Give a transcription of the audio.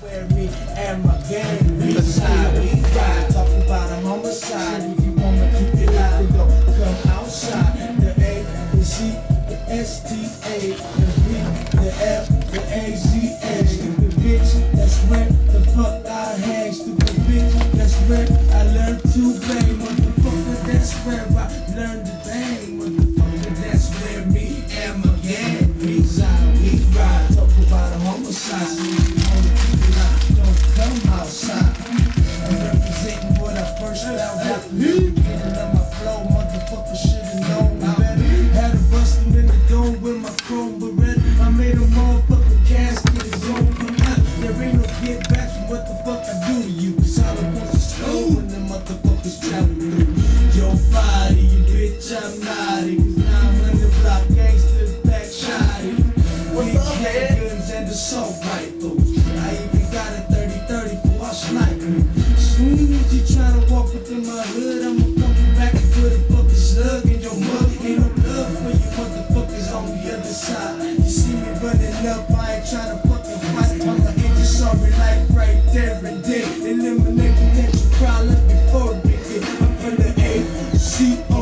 Where me and my gang reside, we ride. Talk about a homicide. If you wanna keep it loud, then don't come outside. The A, the Z, the S-T-A, the B, the F, the A-Z-A. Stupid bitch, that's where the fuck I hang. Stupid bitch, that's where I learned to play. Motherfucker, that's where I learned to bang. Motherfucker, that's where me and my gang reside. We ride. Talk about a homicide. Come outside. I'm representing what I first found out. Getting on my flow, motherfucker should've known better. Had a bustin' in the dome with my chrome beretta. I made a motherfucking casket, it's gon' come out. There ain't no get back from what the fuck I do to you. Cause all I want is slow when the motherfuckers travel through your body, you bitch, I'm naughty. Cause now I'm on the block, gangsters back shoddy. Big handguns and assault rifles. I even got a 30-30 for a sniper. Soon as you tryna walk within my hood, I'ma come back and put a fucking slug in your mug. Ain't no love for you motherfuckers on the other side. You see me running up, I ain't tryna fucking fight. I'ma end your sorry life right there and then. Eliminate potential problems before it begin. I'm from the A-C-O.